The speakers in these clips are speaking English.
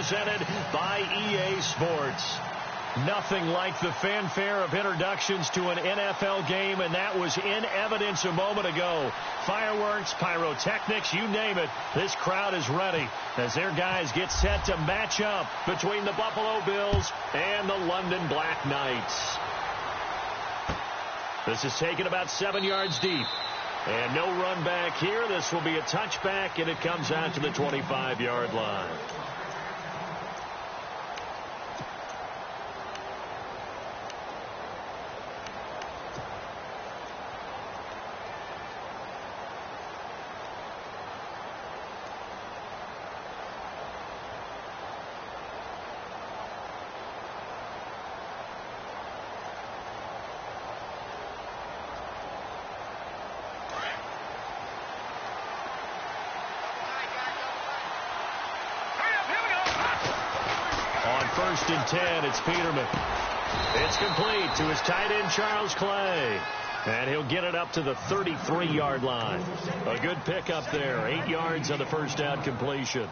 presented by EA Sports. Nothing like the fanfare of introductions to an NFL game, and that was in evidence a moment ago. Fireworks, pyrotechnics, you name it. This crowd is ready as their guys get set to match up between the Buffalo Bills and the London Black Knights. This is taken about 7 yards deep. And no run back here. This will be a touchback, and it comes out to the 25-yard line. First and 10, it's Peterman. It's complete to his tight end, Charles Clay. And he'll get it up to the 33-yard line. A good pickup there. 8 yards on the first down completion.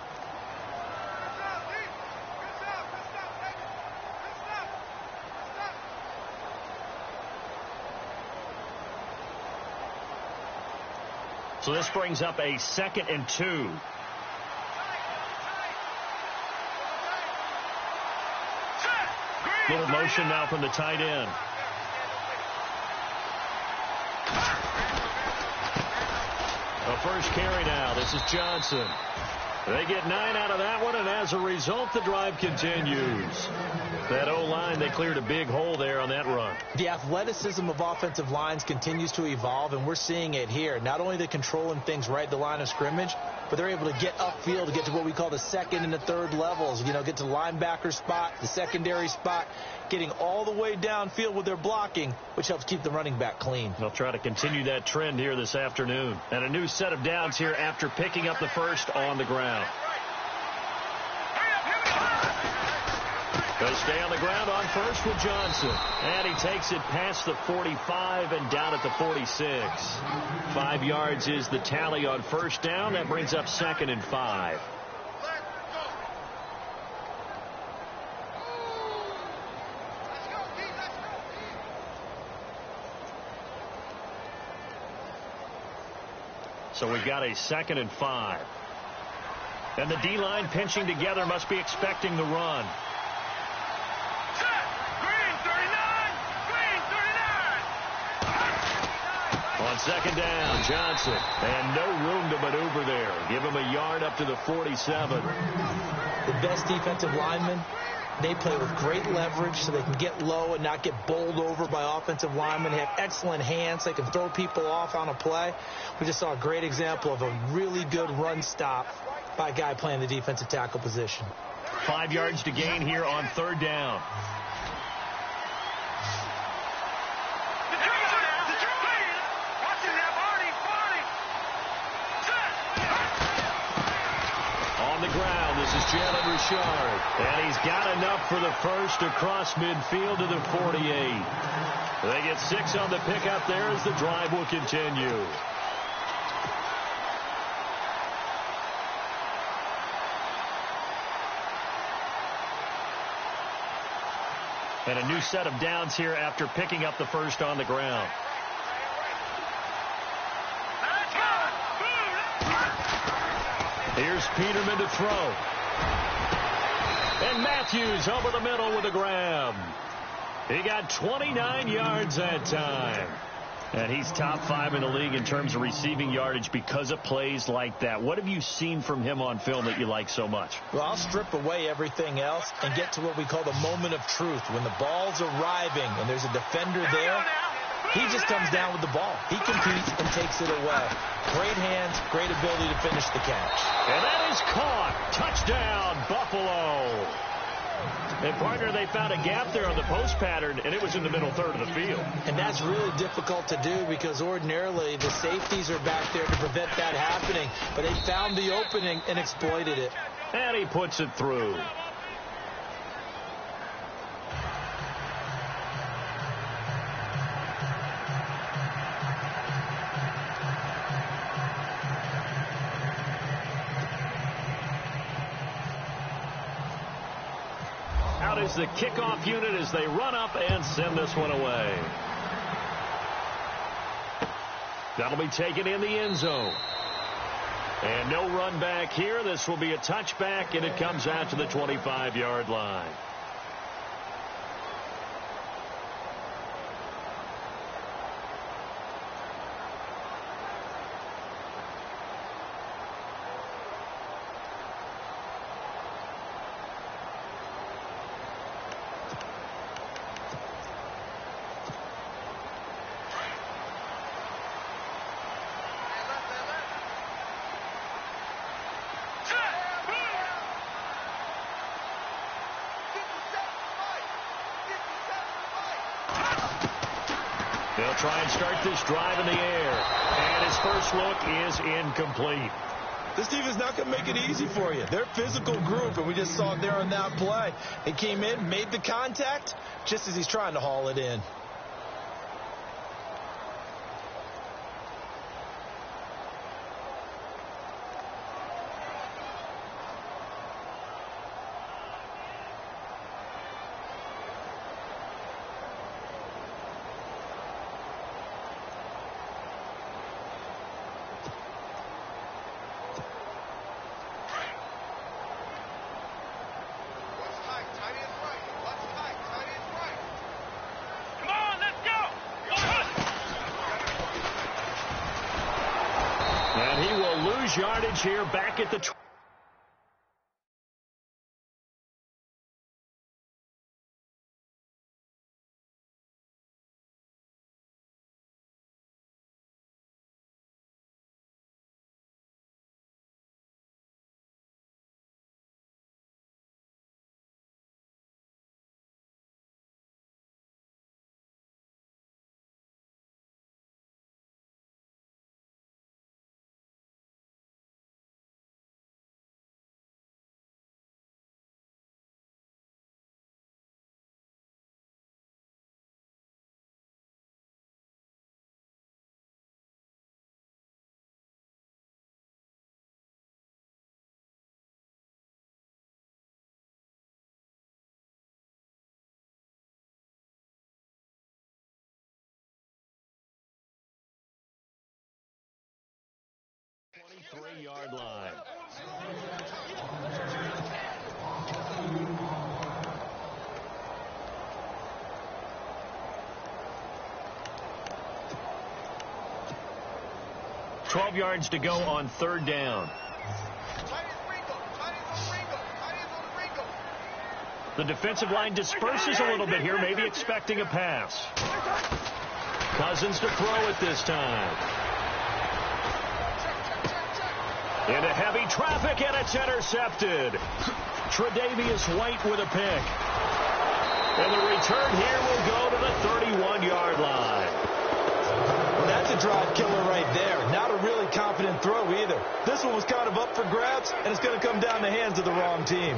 So this brings up a 2nd and 2. Little motion now from the tight end. A first carry now. This is Johnson. They get 9 out of that one, and as a result, the drive continues. That O-line, they cleared a big hole there on that run. The athleticism of offensive lines continues to evolve, and we're seeing it here. Not only are they controlling things right at the line of scrimmage, but they're able to get upfield to get to what we call the second and the third levels. You know, get to the linebacker spot, the secondary spot, getting all the way downfield with their blocking, which helps keep the running back clean. They'll try to continue that trend here this afternoon. And a new set of downs here after picking up the first on the ground. They'll stay on the ground on first with Johnson. And he takes it past the 45 and down at the 46. 5 yards is the tally on first down. That brings up 2nd and 5. So we've got a 2nd and 5. And the D-line pinching together, must be expecting the run. On 2nd down, Johnson. And no room to maneuver there. Give him a yard up to the 47. The best defensive linemen, they play with great leverage so they can get low and not get bowled over by offensive linemen. They have excellent hands. They can throw people off on a play. We just saw a great example of a really good run stop by a guy playing the defensive tackle position. 5 yards to gain here on 3rd down. Jalen Richard, and he's got enough for the first across midfield to the 48. They get 6 on the pickup there as the drive will continue. And a new set of downs here after picking up the first on the ground. Here's Peterman to throw. And Matthews over the middle with a grab. He got 29 yards that time. And he's top 5 in the league in terms of receiving yardage because of plays like that. What have you seen from him on film that you like so much? Well, I'll strip away everything else and get to what we call the moment of truth. When the ball's arriving and there's a defender there, he just comes down with the ball. He competes and takes it away. Great hands, great ability to finish the catch. And that is caught. Touchdown, Buffalo. And, partner, they found a gap there on the post pattern, and it was in the middle third of the field. And that's really difficult to do because ordinarily the safeties are back there to prevent that happening. But they found the opening and exploited it. And he puts it through. out is the kickoff unit as they run up and send this one away. That'll be taken in the end zone. And no run back here. This will be a touchback, and it comes out to the 25-yard line. They'll try and start this drive in the air. And his first look is incomplete. This defense is not going to make it easy for you. They're a physical group, and we just saw it there on that play. He came in, made the contact, just as he's trying to haul it in. And he will lose yardage here back at the 20. Yard line. $12 yards to go on third down. The defensive line disperses a little bit here, maybe expecting a pass. Cousins to throw it this time. Into heavy traffic, and it's intercepted. Tre'Davious White with a pick. And the return here will go to the 31-yard line. That's a drive killer right there. Not a really confident throw either. This one was kind of up for grabs, and it's going to come down the hands of the wrong team.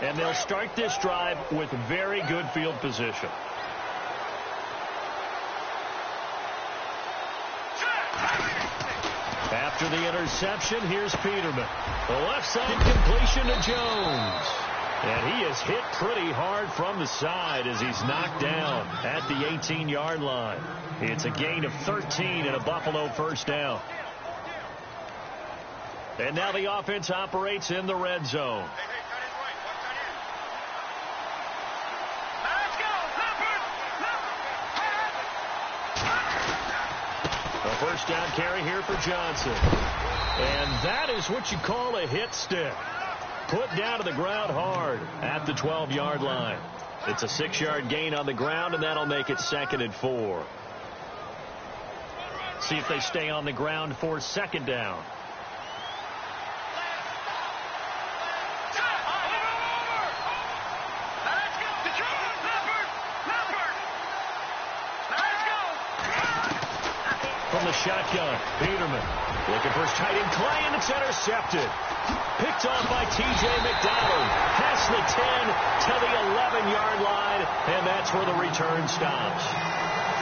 And they'll start this drive with very good field position. After the interception, here's Peterman. The left side completion to Jones. And he is hit pretty hard from the side as he's knocked down at the 18-yard line. It's a gain of 13 and a Buffalo first down. And now the offense operates in the red zone. First down carry here for Johnson. And that is what you call a hit stick. Put down to the ground hard at the 12-yard line. It's a 6-yard gain on the ground, and that'll make it 2nd and 4. See if they stay on the ground for 2nd down. From the shotgun, Peterman looking for his tight end Clay, and it's intercepted. Picked off by T.J. McDonald. Past the 10 to the 11-yard line, and that's where the return stops.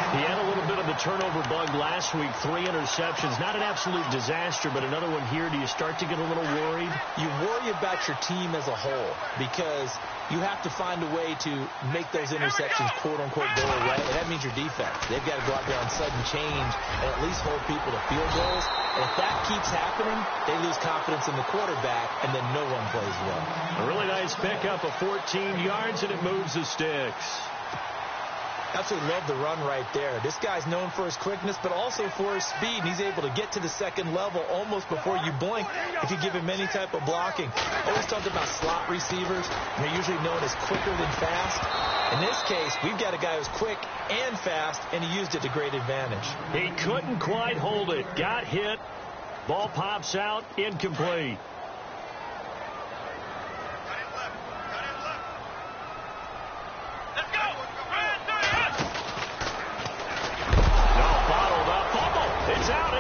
He had a little bit of the turnover bug last week, 3 interceptions. Not an absolute disaster, but another one here. Do you start to get a little worried? You worry about your team as a whole because you have to find a way to make those interceptions, quote-unquote, go away, and that means your defense. They've got to go out there on sudden change and at least hold people to field goals. And if that keeps happening, they lose confidence in the quarterback, and then no one plays well. A really nice pickup of 14 yards, and it moves the sticks. Absolutely love the run right there. This guy's known for his quickness, but also for his speed. He's able to get to the second level almost before you blink if you give him any type of blocking. Always talk about slot receivers. They're usually known as quicker than fast. In this case, we've got a guy who's quick and fast, and he used it to great advantage. He couldn't quite hold it. Got hit. Ball pops out. Incomplete.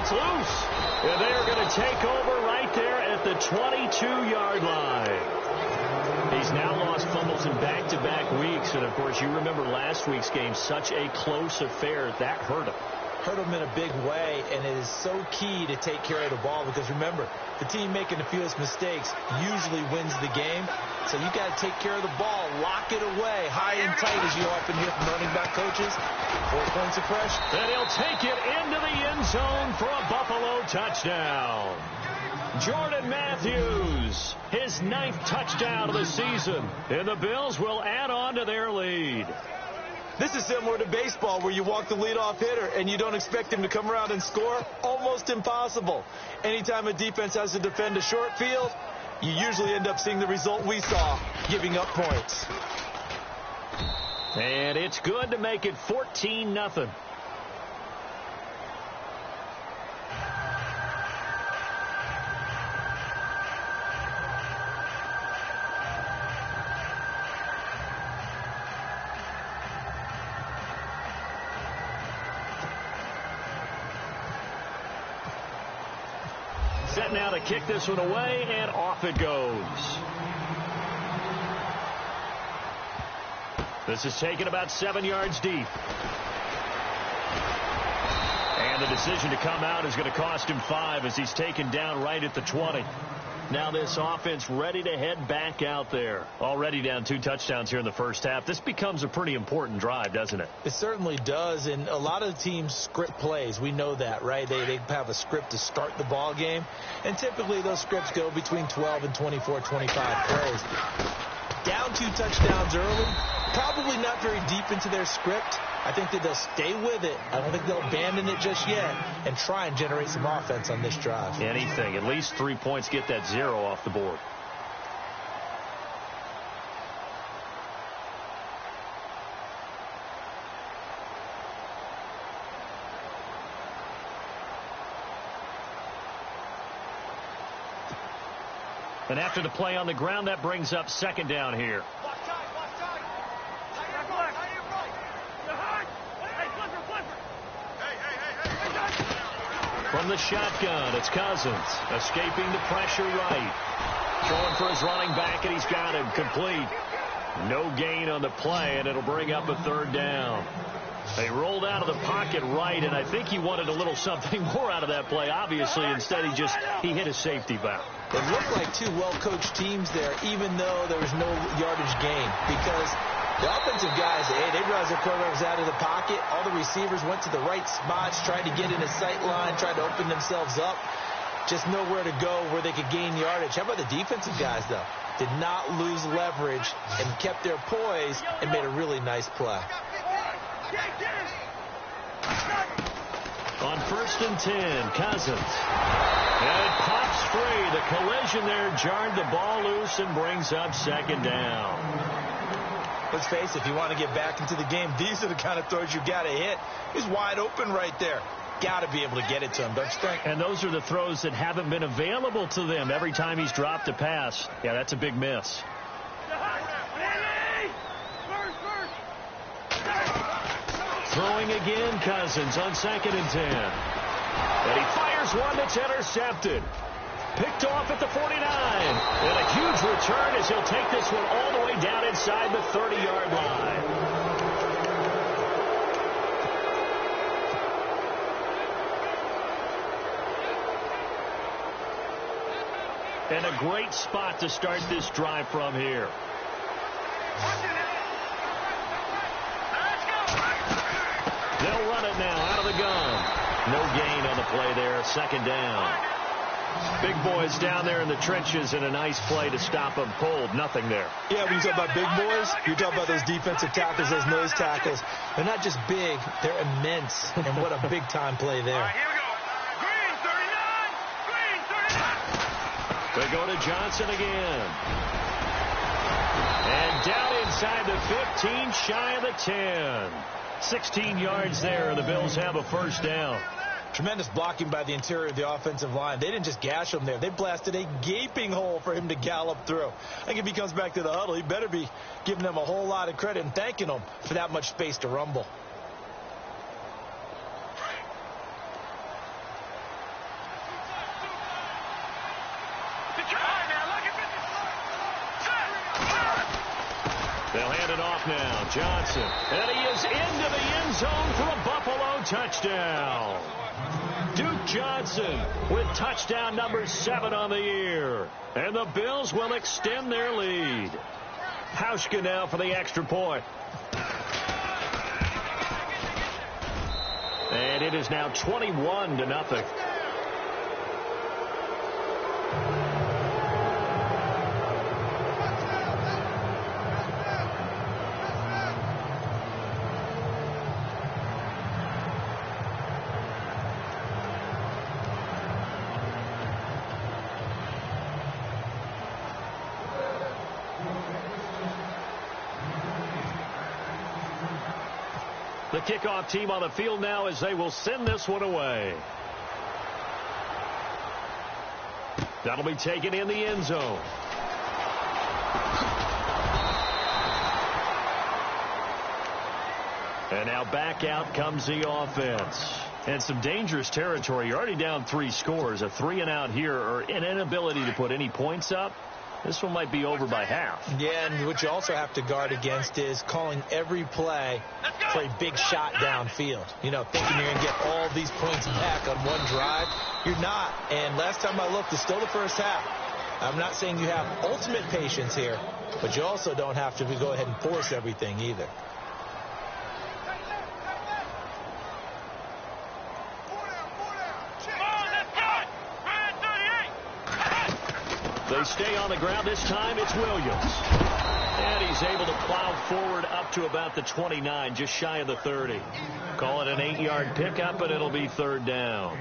It's loose. And they're going to take over right there at the 22-yard line. He's now lost fumbles in back-to-back weeks. And, of course, you remember last week's game, such a close affair. That hurt him. Hurt him in a big way, and it is so key to take care of the ball because, remember, the team making the fewest mistakes usually wins the game. So you got to take care of the ball, lock it away, high and tight, as you often hear from running back coaches. 4 points of pressure. And he'll take it into the end zone for a Buffalo touchdown. Jordan Matthews, his 9th touchdown of the season. And the Bills will add on to their lead. This is similar to baseball where you walk the leadoff hitter and you don't expect him to come around and score. Almost impossible. Anytime a defense has to defend a short field, you usually end up seeing the result we saw, giving up points. And it's good to make it 14-0. Set now to kick this one away, and off it goes. This is taken about 7 yards deep. And the decision to come out is going to cost him 5 as he's taken down right at the 20. Now this offense ready to head back out there. Already down 2 touchdowns here in the first half. This becomes a pretty important drive, doesn't it? It certainly does, and a lot of teams script plays. We know that, right? They have a script to start the ball game, and typically those scripts go between 12 and 24, 25 plays. Down 2 touchdowns early, probably not very deep into their script. I think that they'll stay with it. I don't think they'll abandon it just yet and try and generate some offense on this drive. Anything. At least 3 points, get that 0 off the board. And after the play on the ground, that brings up 2nd down here. From the shotgun, it's Cousins. Escaping the pressure right. Throwing for his running back, and he's got him complete. No gain on the play, and it'll bring up a 3rd down. They rolled out of the pocket right, and I think he wanted a little something more out of that play. Obviously, instead he hit a safety valve. It looked like 2 well-coached teams there, even though there was no yardage gain, because the offensive guys, they realized their quarterbacks out of the pocket. All the receivers went to the right spots, tried to get in his sight line, tried to open themselves up. Just nowhere to go where they could gain yardage. How about the defensive guys, though? Did not lose leverage and kept their poise and made a really nice play. On 1st and 10, Cousins. And it pops free. The collision there jarred the ball loose and brings up 2nd down. Let's face it, if you want to get back into the game, these are the kind of throws you got to hit. He's wide open right there. Got to be able to get it to him, don't you think? And those are the throws that haven't been available to them every time he's dropped a pass. Yeah, that's a big miss. Throwing again, Cousins on 2nd and 10. And he fires one that's intercepted. Picked off at the 49. And a huge return as he'll take this one all the way down inside the 30-yard line. And a great spot to start this drive from here. They'll run it now out of the gun. No gain on the play there. Second down. Big boys down there in the trenches, and a nice play to stop them cold. Nothing there. Yeah, when you talk about big boys, you talk about those defensive tackles, those nose tackles. They're not just big, they're immense. And what a big-time play there. All right, here we go. Green 39. Green 39. They go to Johnson again. And down inside the 15, shy of the 10. 16 yards there, and the Bills have a first down. Tremendous blocking by the interior of the offensive line. They didn't just gash him there. They blasted a gaping hole for him to gallop through. I think if he comes back to the huddle, he better be giving them a whole lot of credit and thanking them for that much space to rumble. They'll hand it off now. Johnson. And he is into the end zone for a Buffalo touchdown. Duke Johnson with touchdown number 7 on the year. And the Bills will extend their lead. Hauschka now for the extra point. And it is now 21-0. The kickoff team on the field now as they will send this one away. That'll be taken in the end zone. And now back out comes the offense. And some dangerous territory. You're already down 3 scores. A 3-and-out here, or an inability to put any points up. This one might be over by half. Yeah, and what you also have to guard against is calling every play for a big shot downfield. You know, thinking you're going to get all these points back on one drive. You're not. And last time I looked, it's still the first half. I'm not saying you have ultimate patience here, but you also don't have to go ahead and force everything either. They stay on the ground. This time it's Williams. And he's able to plow forward up to about the 29, just shy of the 30. Call it an 8-yard pickup, and it'll be third down.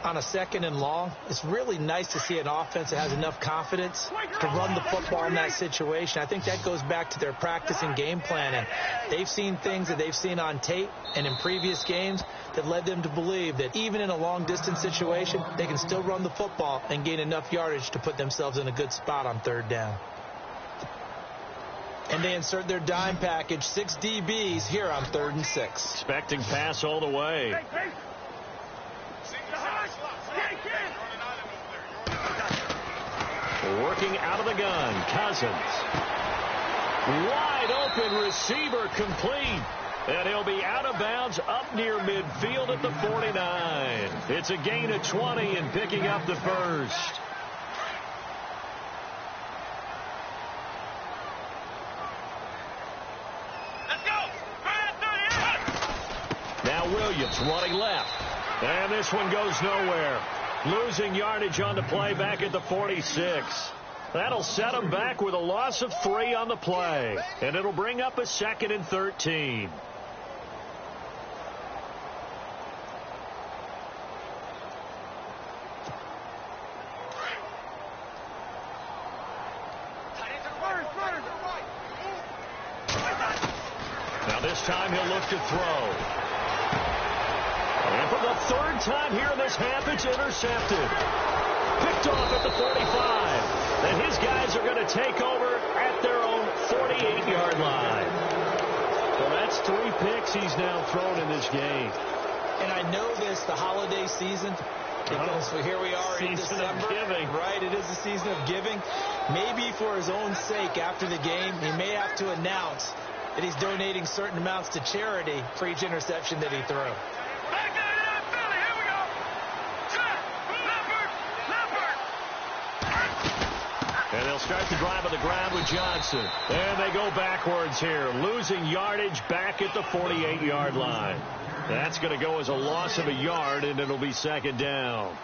On a 2nd and long, it's really nice to see an offense that has enough confidence to run the football in that situation. I think that goes back to their practice and game planning. They've seen things that they've seen on tape and in previous games that led them to believe that even in a long-distance situation, they can still run the football and gain enough yardage to put themselves in a good spot on third down. And they insert their dime package, 6 DBs here on 3rd and 6. Expecting pass all the way. Working out of the gun, Cousins. Wide open receiver complete. And he'll be out of bounds up near midfield at the 49. It's a gain of 20 and picking up the first. Let's go. Now Williams running left. And this one goes nowhere. Losing yardage on the play back at the 46. That'll set them back with a loss of 3 on the play. And it'll bring up a 2nd and 13. Now this time he'll look to throw. And for the 3rd time here in this half, it's intercepted. Picked off at the 45. And his guys are going to take over at their own 48-yard line. Well, that's 3 picks he's now thrown in this game. And I know this, the holiday season, because here we are in December. Giving. Right, it is the season of giving. Maybe for his own sake after the game, he may have to announce that he's donating certain amounts to charity for each interception that he threw. start the drive on the ground with Johnson. And they go backwards here, losing yardage back at the 48-yard line. That's going to go as a loss of a yard, and it'll be second down.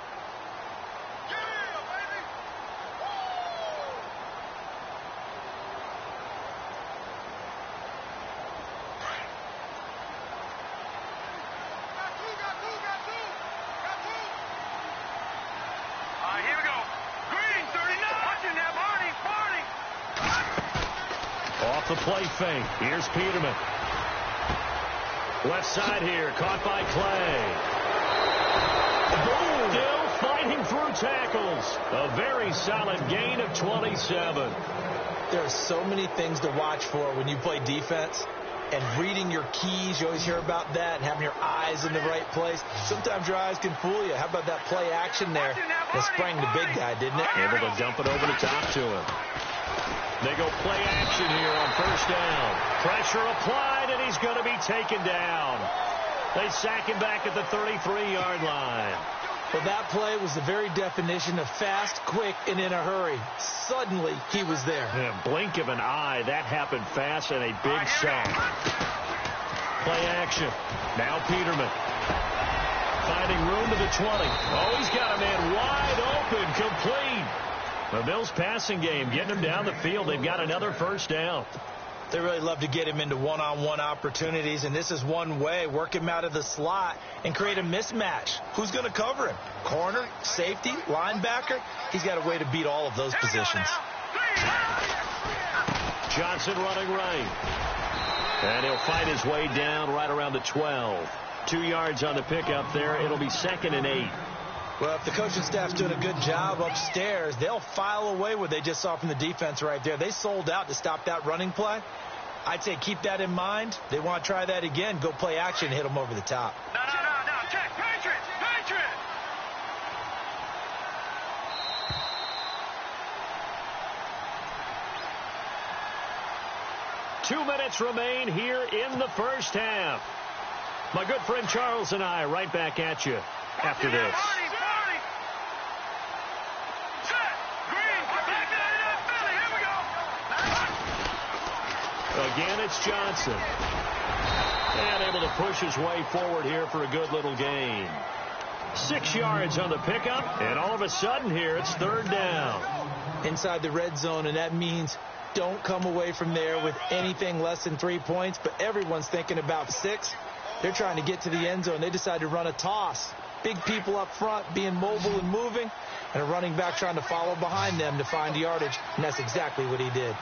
The play fake. Here's Peterman. Left side here. Caught by Clay. Boom. Still fighting through tackles. A very solid gain of 27. There are so many things to watch for when you play defense. And reading your keys, you always hear about that, and having your eyes in the right place. Sometimes your eyes can fool you. How about that play action there? That sprang the big guy, didn't it? Able to dump it over the top to him. They go play action here on first down. Pressure applied, and he's going to be taken down. They sack him back at the 33-yard line. Well, that play was the very definition of fast, quick, and in a hurry. Suddenly, he was there. Yeah, blink of an eye. That happened fast and a big sack. Play action. Now Peterman. Finding room to the 20. Oh, he's got a man wide open, complete. The Bills passing game, getting him down the field. They've got another first down. They really love to get him into one-on-one opportunities, and this is one way. Work him out of the slot and create a mismatch. Who's going to cover him? Corner, safety, linebacker? He's got a way to beat all of those positions. Johnson running right. And he'll fight his way down right around the 12. 2 yards on the pickup there. It'll be 2nd and 8. Well, if the coaching staff's doing a good job upstairs, they'll file away what they just saw from the defense right there. They sold out to stop that running play. I'd say keep that in mind. They want to try that again. Go play action, hit them over the top. No. Check. Patriot. 2 minutes remain here in the first half. My good friend Charles and I right back at you after this. Again, it's Johnson. And able to push his way forward here for a good little gain. 6 yards on the pickup, and all of a sudden here it's 3rd down. Inside the red zone, and that means don't come away from there with anything less than 3 points, but everyone's thinking about 6. They're trying to get to the end zone. They decide to run a toss. Big people up front being mobile and moving, and a running back trying to follow behind them to find yardage, and that's exactly what he did.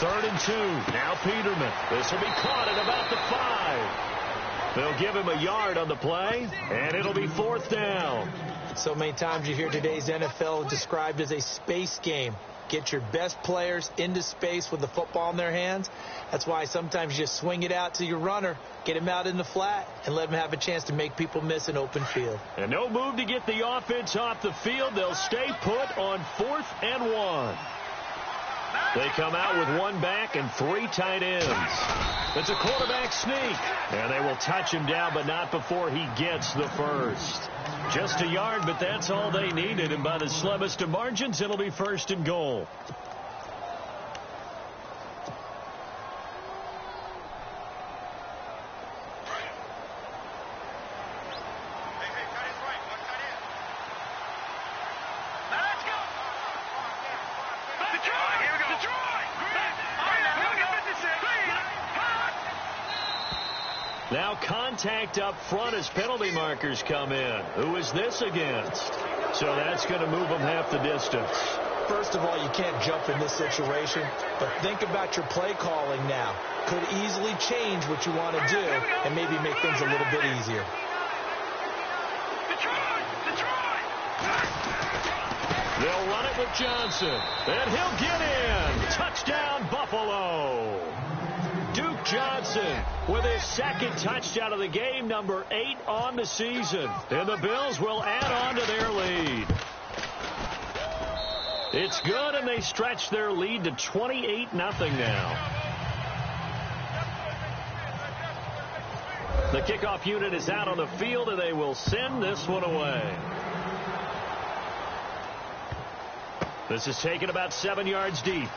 Third and 2. Now Peterman. This will be caught at about the 5. They'll give him a yard on the play, and it'll be 4th down. So many times you hear today's NFL described as a space game. Get your best players into space with the football in their hands. That's why sometimes you just swing it out to your runner, get him out in the flat, and let him have a chance to make people miss an open field. And no move to get the offense off the field. They'll stay put on 4th and 1. They come out with 1 back and 3 tight ends. It's a quarterback sneak. And they will touch him down, but not before he gets the first. Just a yard, but that's all they needed. And by the slimmest of margins, it'll be 1st and goal. Now contact up front as penalty markers come in. Who is this against? So that's going to move them half the distance. First of all, you can't jump in this situation, but think about your play calling now. Could easily change what you want to do and maybe make things a little bit easier. They'll run it with Johnson, and he'll get in. Touchdown, Buffalo. Duke Johnson with his 2nd touchdown of the game, number 8 on the season. And the Bills will add on to their lead. It's good, and they stretch their lead to 28-0 now. The kickoff unit is out on the field, and they will send this one away. This is taken about 7 yards deep.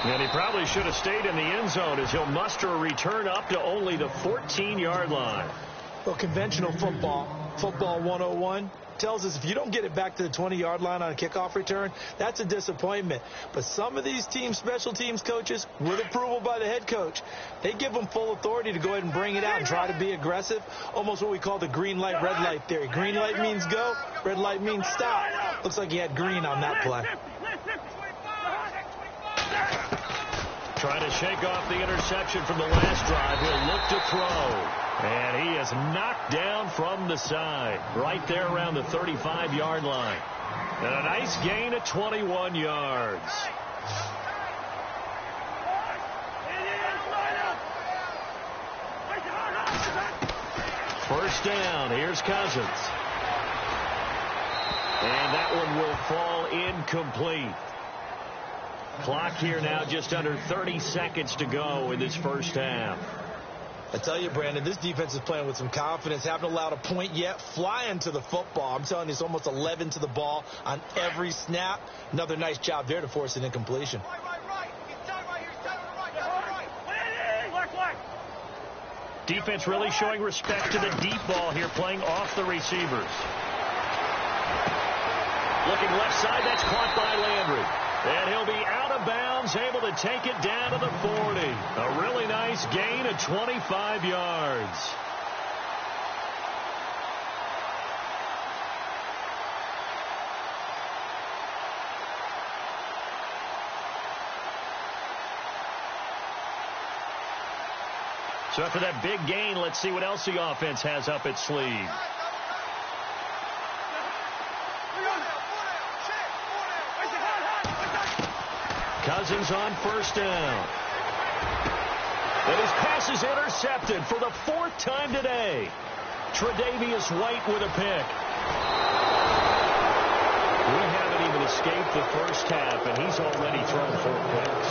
And he probably should have stayed in the end zone as he'll muster a return up to only the 14-yard line. Well, conventional football 101, tells us if you don't get it back to the 20-yard line on a kickoff return, that's a disappointment. But some of these special teams coaches, with approval by the head coach, they give them full authority to go ahead and bring it out and try to be aggressive, almost what we call the green light, red light theory. Green light means go, red light means stop. Looks like he had green on that play. Trying to shake off the interception from the last drive. He'll look to throw. And he is knocked down from the side, right there around the 35-yard line. And a nice gain of 21 yards. First down. Here's Cousins. And that one will fall incomplete. Clock here now just under 30 seconds to go in this first half. I tell you, Brandon, this defense is playing with some confidence. Haven't allowed a point yet. Flying to the football. I'm telling you, it's almost 11 to the ball on every snap. Another nice job there to force an incompletion. Defense really showing respect to the deep ball here, playing off the receivers. Looking left side, that's caught by Landry. And he'll be out of bounds, able to take it down to the 40. A really nice gain of 25 yards. So after that big gain, let's see what else the offense has up its sleeve. Cousins on first down. And his pass is intercepted for the 4th time today. Tre'Davious White with a pick. We haven't even escaped the first half, and he's already thrown 4 picks.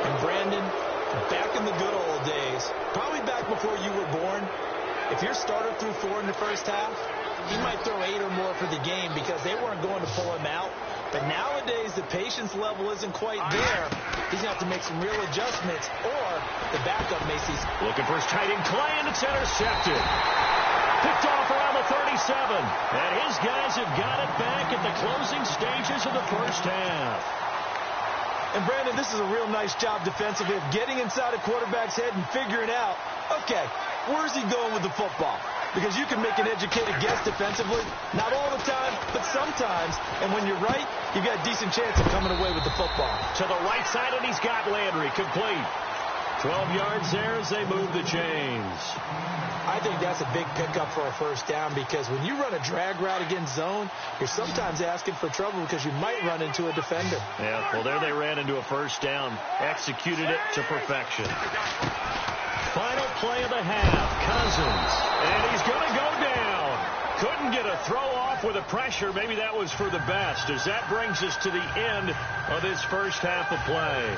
And Brandon, back in the good old days, probably back before you were born, if your starter threw 4 in the first half, he might throw 8 or more for the game because they weren't going to pull him out. But nowadays, the patience level isn't quite there. He's going to have to make some real adjustments, or the backup may see. Looking for his tight end, Clay, and it's intercepted. Picked off around the 37. And his guys have got it back at the closing stages of the first half. And, Brandon, this is a real nice job defensively of getting inside a quarterback's head and figuring out, okay, where's he going with the football? Because you can make an educated guess defensively. Not all the time, but sometimes. And when you're right, you've got a decent chance of coming away with the football. To the right side, and he's got Landry complete. 12 yards there as they move the chains. I think that's a big pickup for a first down because when you run a drag route against zone, you're sometimes asking for trouble because you might run into a defender. Yeah, well, there they ran into a first down. Executed it to perfection. Final play of the half. Cousins. And he's going to go down. Couldn't get a throw off with the pressure. Maybe that was for the best as that brings us to the end of this first half of play.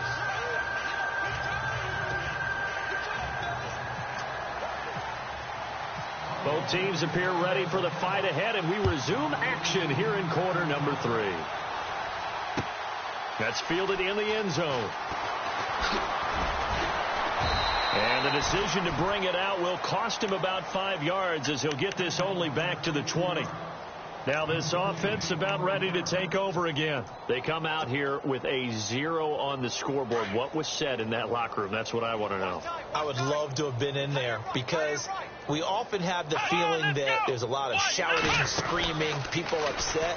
Both teams appear ready for the fight ahead, and we resume action here in quarter number 3. That's fielded in the end zone. And the decision to bring it out will cost him about 5 yards as he'll get this only back to the 20. Now this offense about ready to take over again. They come out here with a 0 on the scoreboard. What was said in that locker room? That's what I want to know. I would love to have been in there because we often have the feeling that there's a lot of shouting, screaming, people upset.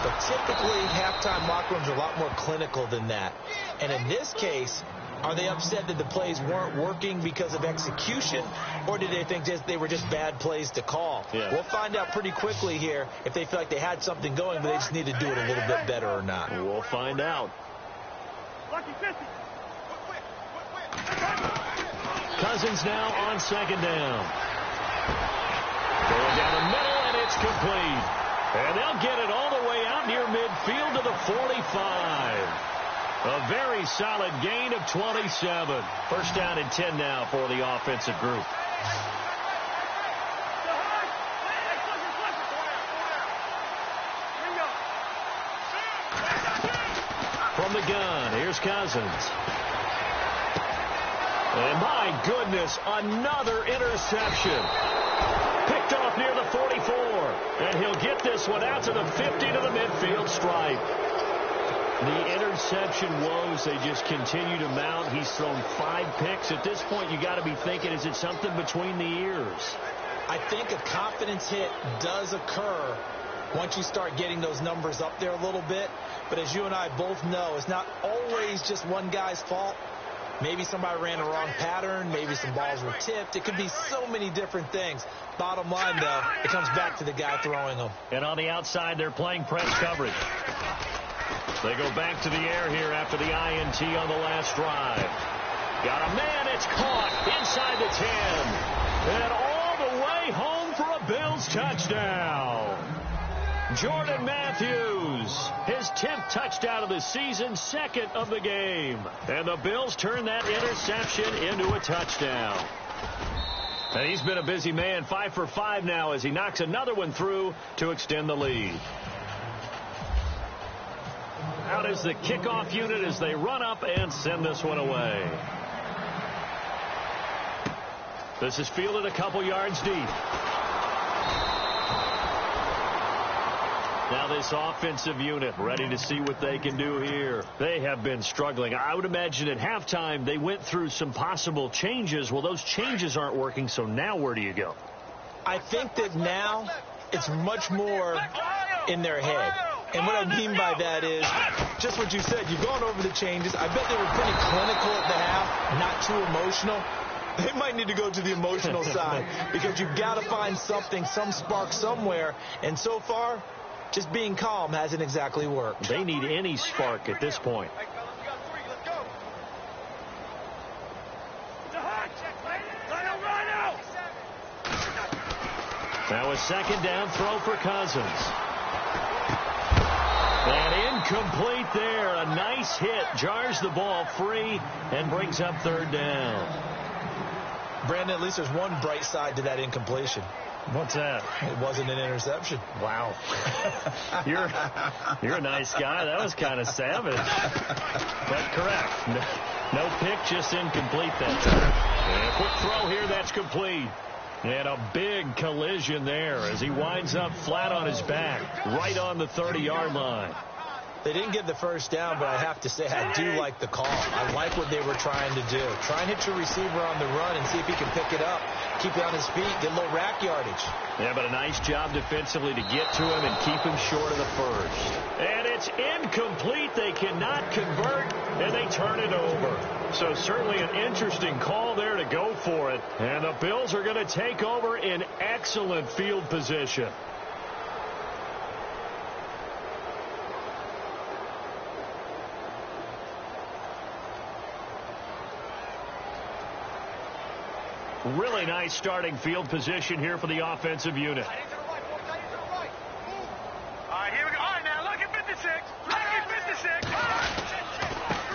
But typically halftime locker rooms are a lot more clinical than that. And in this case, are they upset that the plays weren't working because of execution, or did they think they were just bad plays to call? Yeah. We'll find out pretty quickly here if they feel like they had something going, but they just need to do it a little bit better or not. We'll find out. Cousins now on second down. Going down the middle, and it's complete. And they'll get it all the way out near midfield to the 45. A very solid gain of 27. First down and 10 now for the offensive group. From the gun, here's Cousins. And my goodness, another interception. Picked off near the 44. And he'll get this one out to the 50 to the midfield stripe. The interception woes, they just continue to mount. He's thrown 5 picks. At this point, you got to be thinking, is it something between the ears? I think a confidence hit does occur once you start getting those numbers up there a little bit. But as you and I both know, it's not always just one guy's fault. Maybe somebody ran a wrong pattern. Maybe some balls were tipped. It could be so many different things. Bottom line, though, it comes back to the guy throwing them. And on the outside, they're playing press coverage. They go back to the air here after the INT on the last drive. Got a man. It's caught inside the 10. And all the way home for a Bills touchdown. Jordan Matthews, his 10th touchdown of the season, 2nd of the game. And the Bills turn that interception into a touchdown. And he's been a busy man, 5 for 5 now as he knocks another one through to extend the lead. Out is the kickoff unit as they run up and send this one away. This is fielded a couple yards deep. Now this offensive unit ready to see what they can do here. They have been struggling. I would imagine at halftime they went through some possible changes. Well, those changes aren't working, so now where do you go? I think that now it's much more in their head. And what I mean by that is just what you said. You've gone over the changes. I bet they were pretty clinical at the half, not too emotional. They might need to go to the emotional side because you've got to find something, some spark somewhere. And so far, just being calm hasn't exactly worked. They need any spark at this point. Now a second down throw for Cousins. And incomplete there. A nice hit. Jars the ball free and brings up 3rd down. Brandon, at least there's one bright side to that incompletion. What's that? It wasn't an interception. Wow. You're a nice guy. That was kind of savage. But correct. No pick, just incomplete that time. And a quick throw here, that's complete. And a big collision there as he winds up flat on his back, right on the 30-yard line. They didn't get the first down, but I have to say I do like the call. I like what they were trying to do. Try and hit your receiver on the run and see if he can pick it up, keep it on his feet, get a little rack yardage. Yeah, but a nice job defensively to get to him and keep him short of the first. And it's incomplete. They cannot convert, and they turn it over. So certainly an interesting call there to go for it. And the Bills are going to take over in excellent field position. Really nice starting field position here for the offensive unit. All right, here we go. All right, now, look at 56. Look at 56.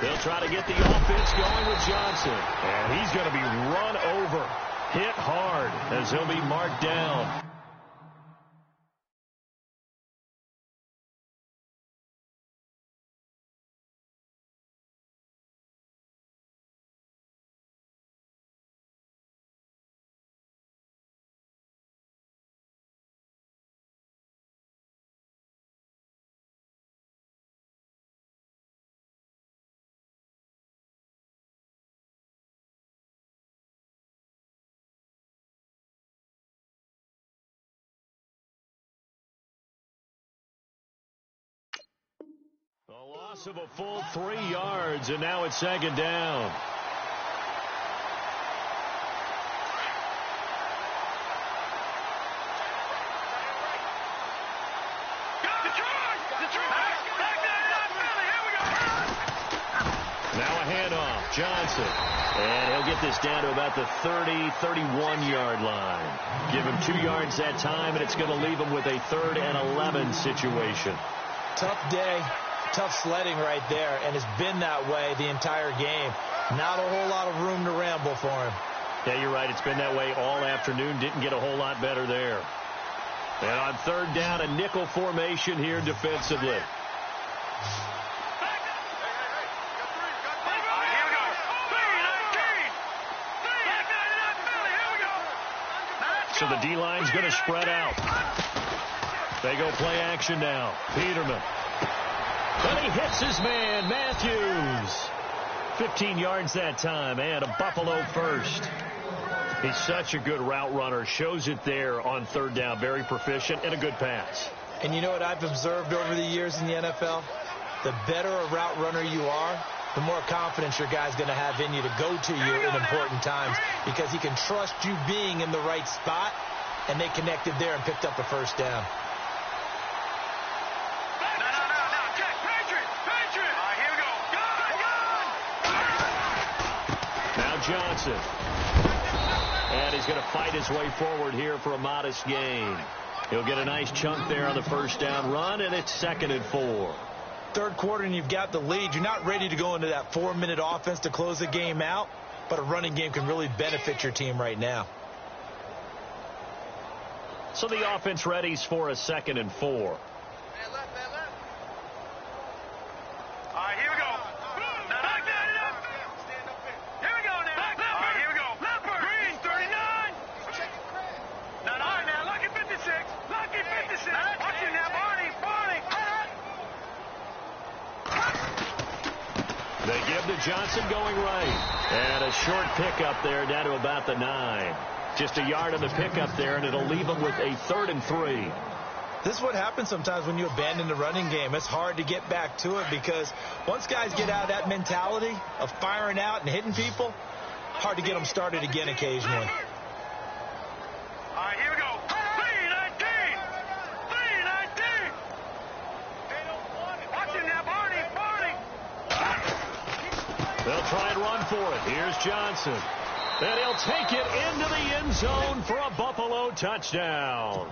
They'll try to get the offense going with Johnson. And he's going to be run over, hit hard, as he'll be marked down. A loss of a full 3 yards, and now it's 2nd down. Now a handoff, Johnson. And he'll get this down to about the 30, 31-yard line. Give him 2 yards that time, and it's going to leave him with a 3rd and 11 situation. Tough day Tough sledding right there, and it's been that way the entire game. Not a whole lot of room to ramble for him. Yeah, you're right. It's been that way all afternoon. Didn't get a whole lot better there. And on third down, a nickel formation here defensively. So the D-line's going to spread out. They go play action now. Peterman. And he hits his man, Matthews. 15 yards that time, and a Buffalo first. He's such a good route runner. Shows it there on third down. Very proficient and a good pass. And you know what I've observed over the years in the NFL? The better a route runner you are, the more confidence your guy's going to have in you to go to you in important times, because he can trust you being in the right spot, and they connected there and picked up a first down. Now Johnson. And he's going to fight his way forward here for a modest gain. He'll get a nice chunk there on the first down run, and it's 2nd and 4. Third quarter and you've got the lead. You're not ready to go into that 4-minute offense to close the game out, but a running game can really benefit your team right now. So the offense readies for a 2nd and 4. All right, here we go. Now, back that up. Here we go now. All right, here we go. Leopard. Green, 39. Now, all right, now, lucky 56. Lucky 56. Watch him now, Barney. They give to Johnson going right. And a short pickup there down to about the 9. Just a yard on the pickup there, and it'll leave them with a 3rd and 3. This is what happens sometimes when you abandon the running game. It's hard to get back to it, because once guys get out of that mentality of firing out and hitting people, hard to get them started again occasionally. All right, here we go. 319. 319. Watch him now, Barney. They'll try and run for it. Here's Johnson. And he'll take it into the end zone for a Buffalo touchdown.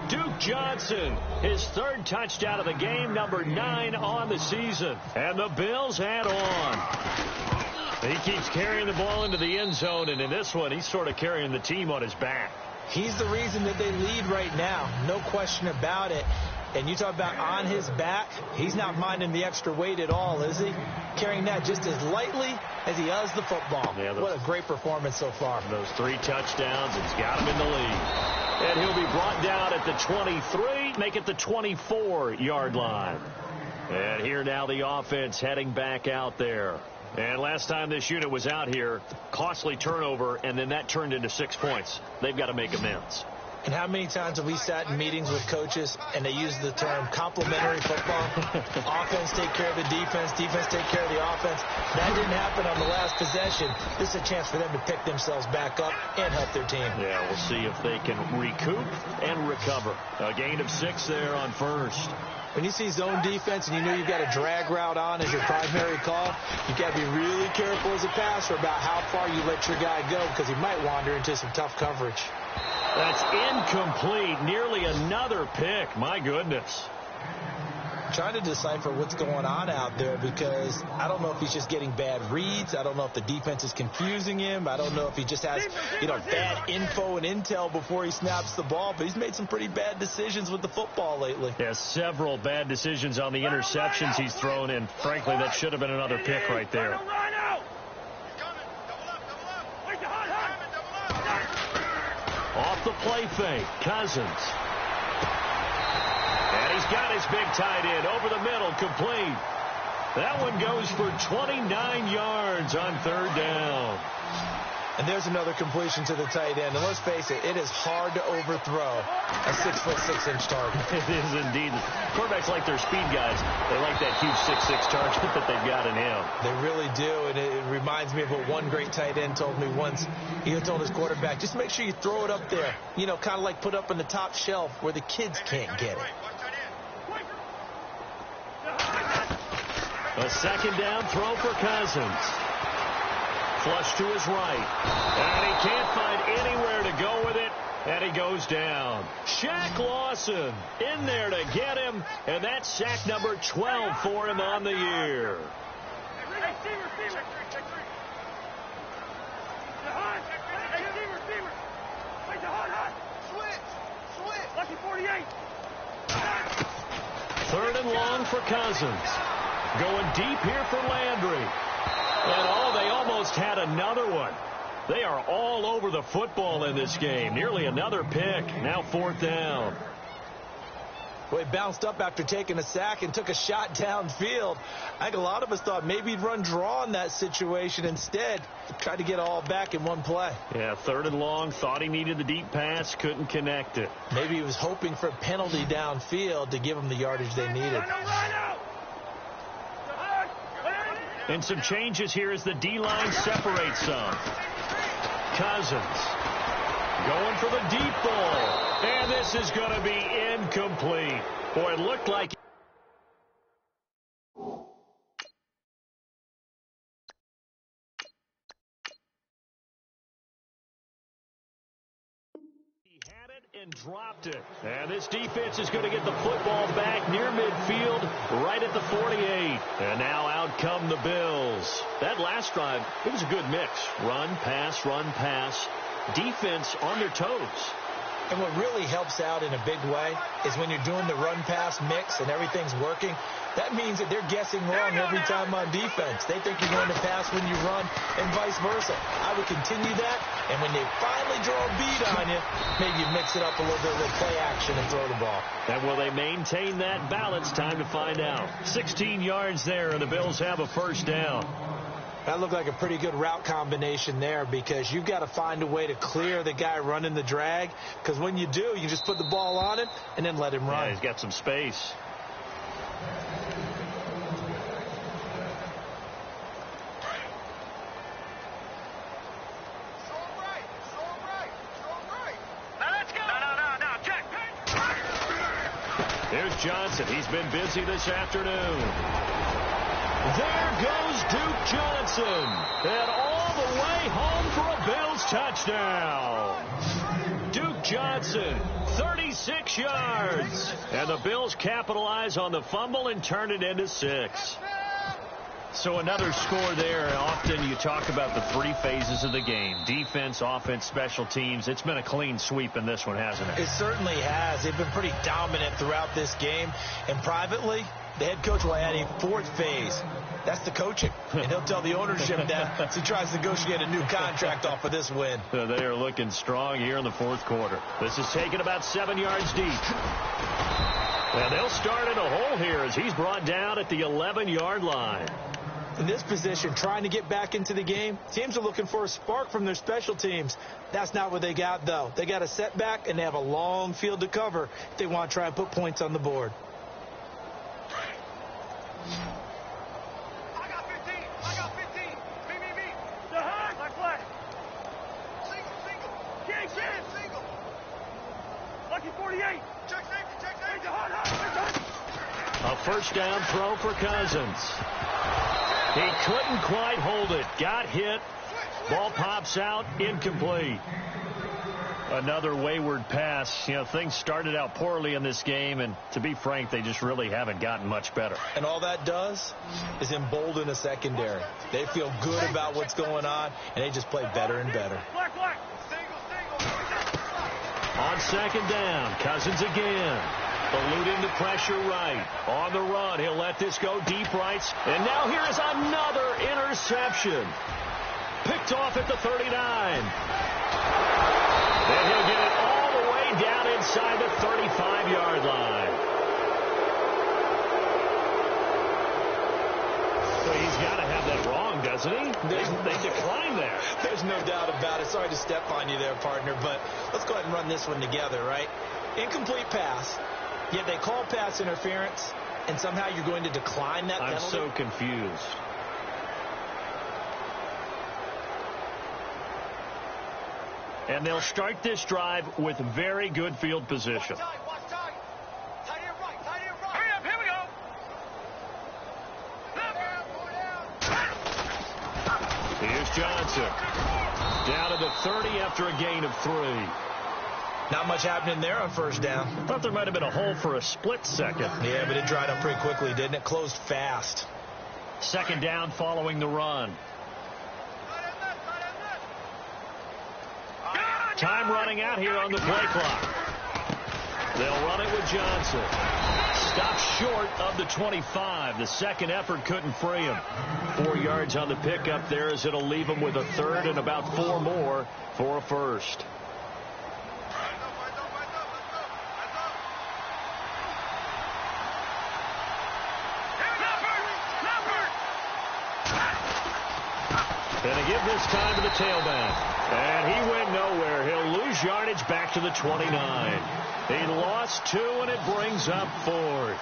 Duke Johnson, his 3rd touchdown of the game, number 9 on the season. And the Bills add on. He keeps carrying the ball into the end zone, and in this one, he's sort of carrying the team on his back. He's the reason that they lead right now. No question about it. And you talk about on his back, he's not minding the extra weight at all, is he? Carrying that just as lightly as he does the football. Yeah, what a great performance so far. Those 3 touchdowns, it's got him in the lead. And he'll be brought down at the 23, make it the 24-yard line. And here now the offense heading back out there. And last time this unit was out here, costly turnover, and then that turned into 6 points. They've got to make amends. And how many times have we sat in meetings with coaches and they use the term complementary football? Offense take care of the defense, defense take care of the offense. That didn't happen on the last possession. This is a chance for them to pick themselves back up and help their team. Yeah, we'll see if they can recoup and recover. A gain of 6 there on first. When you see zone defense and you know you've got a drag route on as your primary call, you've got to be really careful as a passer about how far you let your guy go, because he might wander into some tough coverage. That's incomplete. Nearly another pick. My goodness. Trying to decipher what's going on out there, because I don't know if he's just getting bad reads. I don't know if the defense is confusing him. I don't know if he just has, bad info and intel before he snaps the ball. But he's made some pretty bad decisions with the football lately. Yeah, several bad decisions on the interceptions he's thrown, and frankly, that should have been another pick right there. Off the play fake, Cousins. And he's got his big tight end over the middle, complete. That one goes for 29 yards on third down. And there's another completion to the tight end. And let's face it, it is hard to overthrow a 6'6" target. It is indeed. Quarterbacks like their speed guys. They like that huge 6'6" target that they've got in him. They really do. And it reminds me of what one great tight end told me once. He told his quarterback, just make sure you throw it up there. Kind of like put up on the top shelf where the kids can't get it. A second down throw for Cousins. Flush to his right. And he can't find anywhere to go with it. And And he goes down. Shaq Lawson in there to get him, and that's sack number 12 for him on the year. Third and long for Cousins. Going deep here for Landry. And they almost had another one. They are all over the football in this game. Nearly another pick. Now fourth down. Well, he bounced up after taking a sack and took a shot downfield. I think a lot of us thought maybe he'd run draw in that situation. Instead, tried to get it all back in one play. Yeah, third and long. Thought he needed the deep pass. Couldn't connect it. Maybe he was hoping for a penalty downfield to give him the yardage they needed. And some changes here as the D-line separates some. Cousins going for the deep ball. And this is going to be incomplete. Boy, it looked like he had it and dropped it. And this defense is going to get the football back near midfield, right at the 48. And now out come the Bills. That last drive, it was a good mix. Run, pass. Defense on their toes. And what really helps out in a big way is when you're doing the run-pass mix and everything's working, that means that they're guessing wrong every time on defense. They think you're going to pass when you run and vice versa. I would continue that, and when they finally draw a beat on you, maybe you mix it up a little bit with play action and throw the ball. And will they maintain that balance? Time to find out. 16 yards there, and the Bills have a first down. That looked like a pretty good route combination there because you've got to find a way to clear the guy running the drag, because when you do, you just put the ball on him and then let him run. Yeah, he's got some space. Here's Johnson. He's been busy this afternoon. There goes Duke Johnson. And all the way home for a Bills touchdown. Duke Johnson, 36 yards. And the Bills capitalize on the fumble and turn it into 6. So another score there. Often you talk about the three phases of the game. Defense, offense, special teams. It's been a clean sweep in this one, hasn't it? It certainly has. They've been pretty dominant throughout this game. And privately, the head coach will add a fourth phase. That's the coaching. And he'll tell the ownership that as he tries to negotiate a new contract off of this win. So they are looking strong here in the fourth quarter. This is taken about 7 yards deep. And they'll start in a hole here as he's brought down at the 11-yard line. In this position, trying to get back into the game, teams are looking for a spark from their special teams. That's not what they got, though. They got a setback, and they have a long field to cover if they want to try and put points on the board. I got 15. Me. The high. Left flag. Single. King. Single. Lucky 48. Check safety. The hot. A first down throw for Cousins. He couldn't quite hold it. Got hit. Ball pops out. Incomplete. Another wayward pass. You know, things started out poorly in this game, and to be frank, they just really haven't gotten much better. And all that does is embolden a secondary. They feel good about what's going on, and they just play better and better. On second down, Cousins again. Eluding the pressure right. On the run, he'll let this go deep right. And now here is another interception. Picked off at the 39. Then he'll get it all the way down inside the 35-yard line. So he's got to have that wrong, doesn't he? They declined there. There's no doubt about it. Sorry to step on you there, partner, but let's go ahead and run this one together, right? Incomplete pass. Yet they call pass interference, and somehow you're going to decline that penalty? I'm so confused. And they'll start this drive with very good field position. Watch tight. Tight end right. Hurry up, here we go. Here's Johnson. Down to the 30 after a gain of 3. Not much happening there on first down. Thought there might have been a hole for a split second. Yeah, but it dried up pretty quickly, didn't it? Closed fast. Second down following the run. Time running out here on the play clock. They'll run it with Johnson. Stopped short of the 25. The second effort couldn't free him. 4 yards on the pickup there as it'll leave him with a third and about 4 more for a first. And they give this time to the tailback. And he went nowhere. He'll lose yardage back to the 29. He lost 2, and it brings up 4th.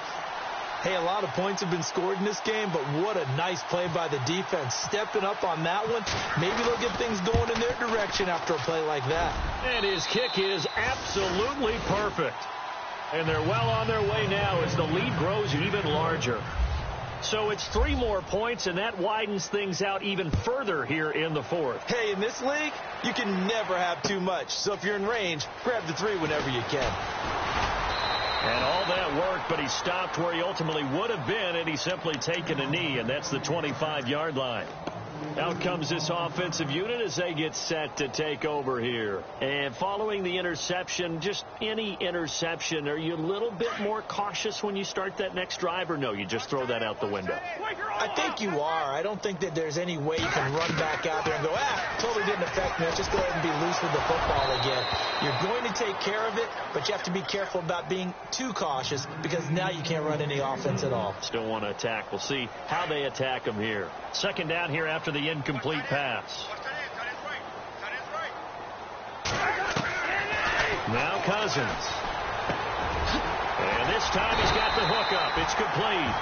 Hey, a lot of points have been scored in this game, but what a nice play by the defense. Stepping up on that one. Maybe they'll get things going in their direction after a play like that. And his kick is absolutely perfect. And they're well on their way now as the lead grows even larger. So it's 3 more points, and that widens things out even further here in the 4th. Hey, in this league, you can never have too much. So if you're in range, grab the 3 whenever you can. And all that worked, but he stopped where he ultimately would have been, and he's simply taken a knee, and that's the 25-yard line. Out comes this offensive unit as they get set to take over here. And following the interception, just any interception, are you a little bit more cautious when you start that next drive, or no, you just throw that out the window? I think you are. I don't think that there's any way you can run back out there and go, totally didn't affect me. Let's just go ahead and be loose with the football again. You're going to take care of it, but you have to be careful about being too cautious because now you can't run any offense at all. Still want to attack. We'll see how they attack him here. Second down here after the incomplete pass. Now Cousins. And this time he's got the hook up. It's complete.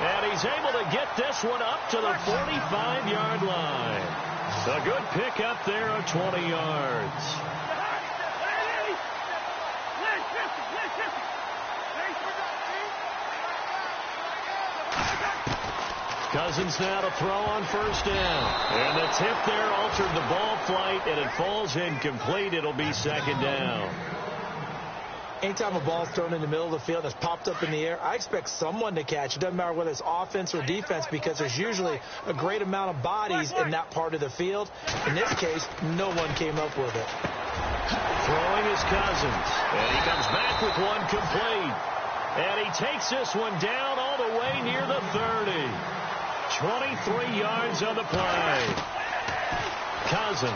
And he's able to get this one up to the 45-yard line. A good pickup there of 20 yards. Cousins now to throw on first down. And the tip there altered the ball flight, and it falls incomplete. It'll be second down. Anytime a ball's thrown in the middle of the field that's popped up in the air, I expect someone to catch. It doesn't matter whether it's offense or defense because there's usually a great amount of bodies in that part of the field. In this case, no one came up with it. Throwing is Cousins. And he comes back with one complete. And he takes this one down all the way near the 30. 23 yards on the play. Cousins.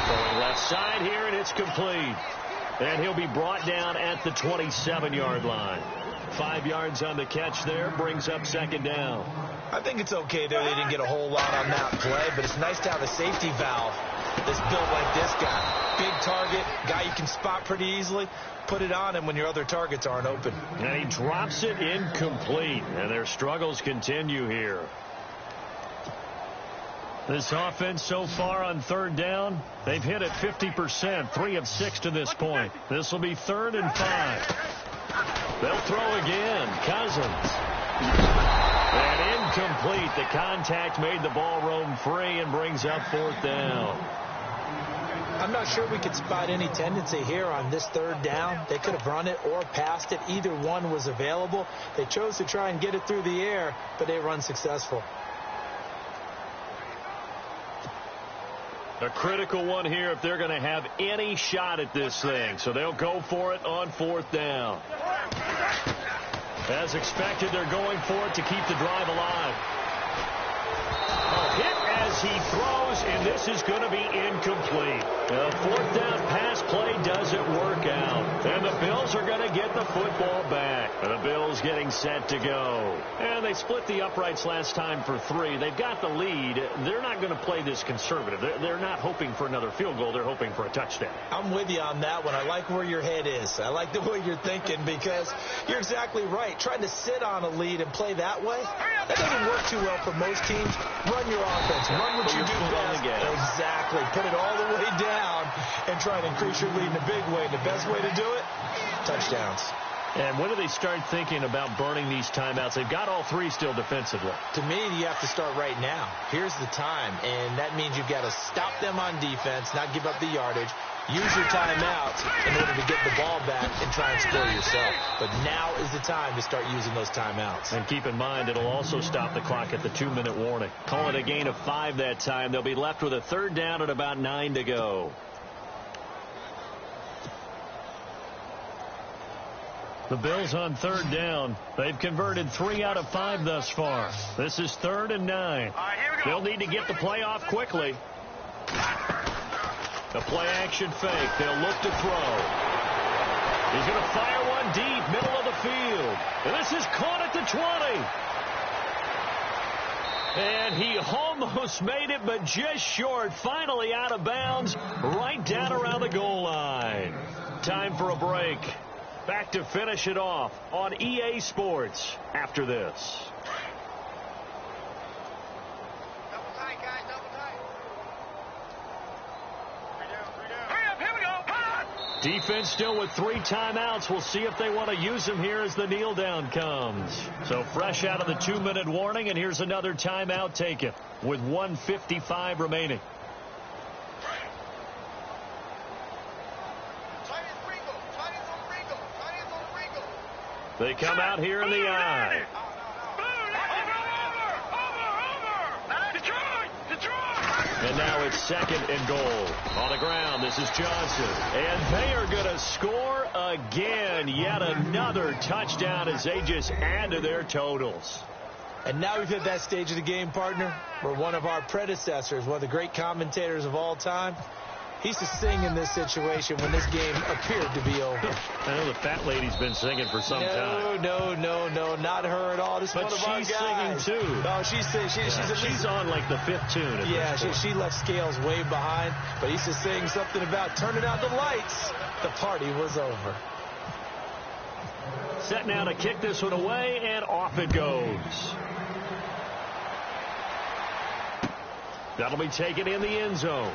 Going left side here, and it's complete. And he'll be brought down at the 27-yard line. 5 yards on the catch there, brings up second down. I think it's okay there. They didn't get a whole lot on that play, but it's nice to have a safety valve that's built like this guy. Big target, guy you can spot pretty easily. Put it on him when your other targets aren't open. And he drops it incomplete, and their struggles continue here. This offense so far on third down, they've hit it 50%, 3 of 6 to this point. This will be 3rd and 5. They'll throw again. Cousins. And incomplete. The contact made the ball roam free and brings up 4th down. I'm not sure we could spot any tendency here on this 3rd down. They could have run it or passed it. Either one was available. They chose to try and get it through the air, but they run successful. A critical one here if they're going to have any shot at this thing. So they'll go for it on 4th down. As expected, they're going for it to keep the drive alive. A hit as he throws, and this is going to be incomplete. The 4th down pass play doesn't work out. And the Bills are going to get the football back. The Bills getting set to go. And they split the uprights last time for 3. They've got the lead. They're not going to play this conservative. They're not hoping for another field goal. They're hoping for a touchdown. I'm with you on that one. I like where your head is. I like the way you're thinking because you're exactly right. Trying to sit on a lead and play that way, that doesn't work too well for most teams. Run your offense. Run what you do best. Exactly. Put it all the way down and try and increase your lead in a big way. The best way to do it, touchdowns. And when do they start thinking about burning these timeouts? They've got all three still defensively. To me, you have to start right now. Here's the time, and that means you've got to stop them on defense, not give up the yardage, use your timeouts in order to get the ball back and try and score yourself. But now is the time to start using those timeouts. And keep in mind, it'll also stop the clock at the 2-minute warning. Call it a gain of 5 that time. They'll be left with a third down and about 9 to go. The Bills on third down. They've converted 3 out of 5 thus far. This is 3rd and 9. They'll need to get the play off quickly. The play action fake. They'll look to throw. He's going to fire one deep, middle of the field. And this is caught at the 20. And he almost made it, but just short. Finally out of bounds, right down around the goal line. Time for a break. Back to finish it off on EA Sports after this. Double tight, guys, double tight. 3 down. Hurry up, here we go. Come on. Defense still with 3 timeouts. We'll see if they want to use them here as the kneel down comes. So fresh out of the 2-minute warning, and here's another timeout taken with 1:55 remaining. They come out here in the eye. And now it's 2nd and goal. On the ground, this is Johnson. And they are going to score again. Yet another touchdown as they just add to their totals. And now we've hit that stage of the game, partner, where one of our predecessors, one of the great commentators of all time, he used to sing in this situation when this game appeared to be over. I know the fat lady's been singing for some time. No, not her at all. This is one of our guys. But she's singing too. No, she's on like the 5th tune. Yeah, she left Scales way behind. But he used to sing something about turning out the lights. The party was over. Set now to kick this one away, and off it goes. That'll be taken in the end zone.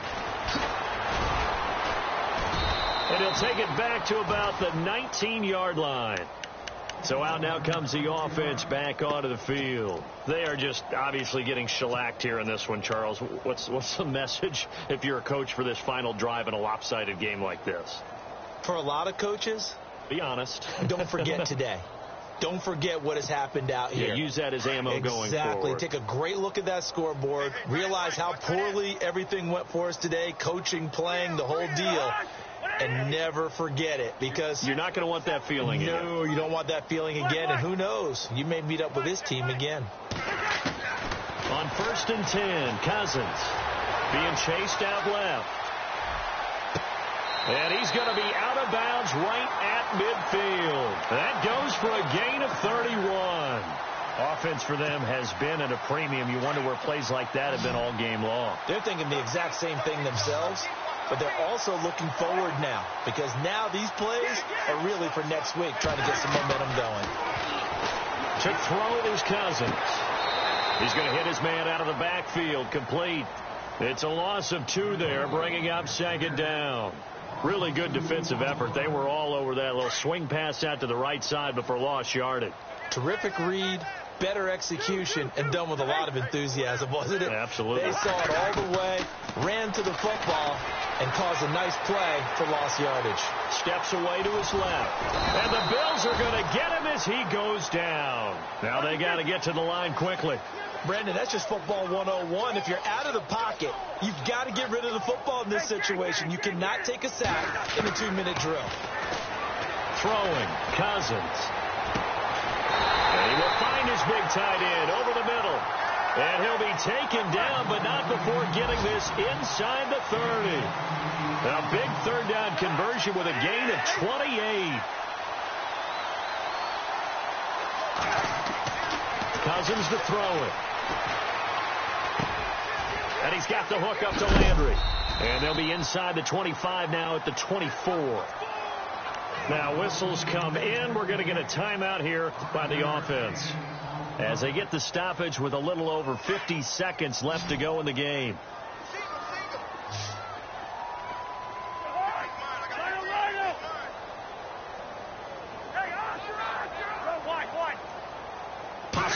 And he'll take it back to about the 19-yard line. So out now comes the offense back onto the field. They are just obviously getting shellacked here in this one, Charles. What's the message if you're a coach for this final drive in a lopsided game like this? For a lot of coaches, be honest. Don't forget today. Don't forget what has happened out here. Yeah, use that as ammo going forward. Exactly. Take a great look at that scoreboard. Realize how poorly everything went for us today. Coaching, playing, the whole deal. And never forget it, because you're not going to want that feeling again. No, you don't want that feeling again. And who knows? You may meet up with this team again. On 1st and 10, Cousins being chased out left. And he's going to be out of bounds right at midfield. That goes for a gain of 31. Offense for them has been at a premium. You wonder where plays like that have been all game long. They're thinking the exact same thing themselves, but they're also looking forward now, because now these plays are really for next week, trying to get some momentum going. To throw is Cousins. He's going to hit his man out of the backfield, complete. It's a loss of 2 there, bringing up 2nd down. Really good defensive effort. They were all over that little swing pass out to the right side, but for lost yardage. Terrific read, better execution, and done with a lot of enthusiasm, wasn't it? Absolutely. They saw it all the way, ran to the football, and caused a nice play for lost yardage. Steps away to his left. And the Bills are going to get him as he goes down. Now they got to get to the line quickly. Brandon, that's just football 101. If you're out of the pocket, you've got to get rid of the football in this situation. You cannot take a sack in a 2-minute drill. Throwing, Cousins. And he will find his big tight end over the middle. And he'll be taken down, but not before getting this inside the 30. A big 3rd down conversion with a gain of 28. Cousins to throw it. And he's got the hook up to Landry. And they'll be inside the 25 now at the 24. Now whistles come in. We're going to get a timeout here by the offense, as they get the stoppage with a little over 50 seconds left to go in the game.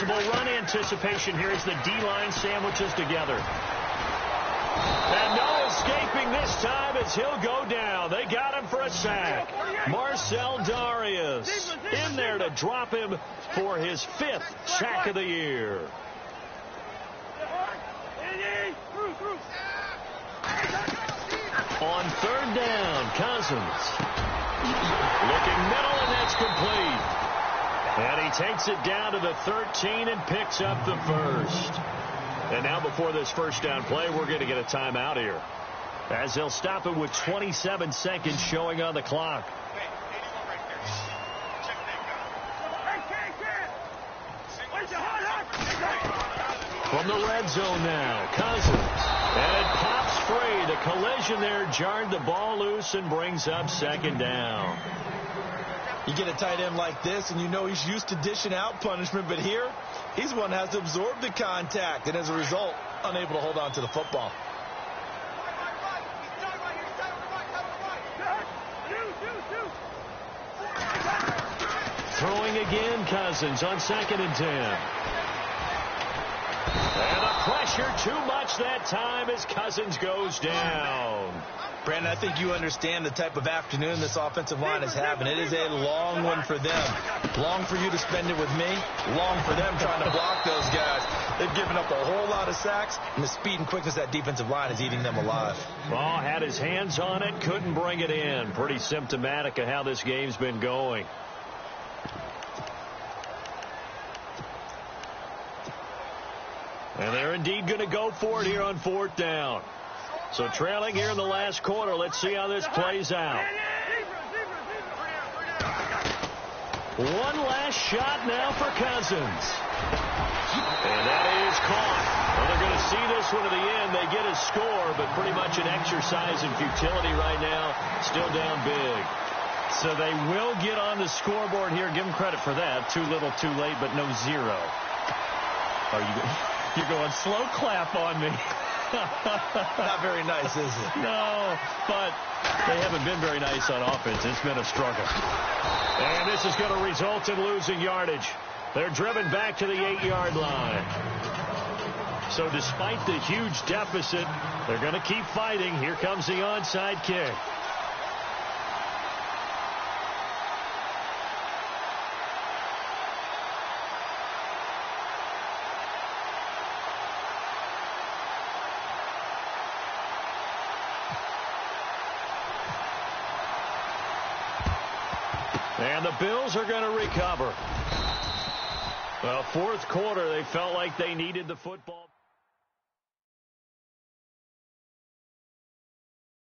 possible run anticipation here as the D-line sandwiches together. And no escaping this time as he'll go down. They got him for a sack. Marcel Darius in there to drop him for his 5th sack of the year. On 3rd down, Cousins. Looking middle, and that's complete. And he takes it down to the 13 and picks up the first. And now before this first down play, we're going to get a timeout here, as they'll stop it with 27 seconds showing on the clock. From the red zone now, Cousins. And it pops free. The collision there jarred the ball loose and brings up 2nd down. You get a tight end like this, and you know he's used to dishing out punishment, but here, he's one that has to absorb the contact, and as a result, unable to hold on to the football. Throwing again, Cousins on 2nd and 10. And the pressure too much that time as Cousins goes down. Brandon, I think you understand the type of afternoon this offensive line is having. It is a long one for them. Long for you to spend it with me. Long for them trying to block those guys. They've given up a whole lot of sacks, and the speed and quickness of that defensive line is eating them alive. Ball had his hands on it, couldn't bring it in. Pretty symptomatic of how this game's been going. And they're indeed going to go for it here on 4th down. So trailing here in the last quarter. Let's see how this plays out. One last shot now for Cousins. And that is caught. Well, they're going to see this one to the end. They get a score, but pretty much an exercise in futility right now. Still down big. So they will get on the scoreboard here. Give them credit for that. Too little, too late, but no zero. You're going slow clap on me. Not very nice, is it? No, but they haven't been very nice on offense. It's been a struggle. And this is going to result in losing yardage. They're driven back to the 8-yard line. So despite the huge deficit, they're going to keep fighting. Here comes the onside kick. And the Bills are going to recover. Well, 4th quarter, they felt like they needed the football.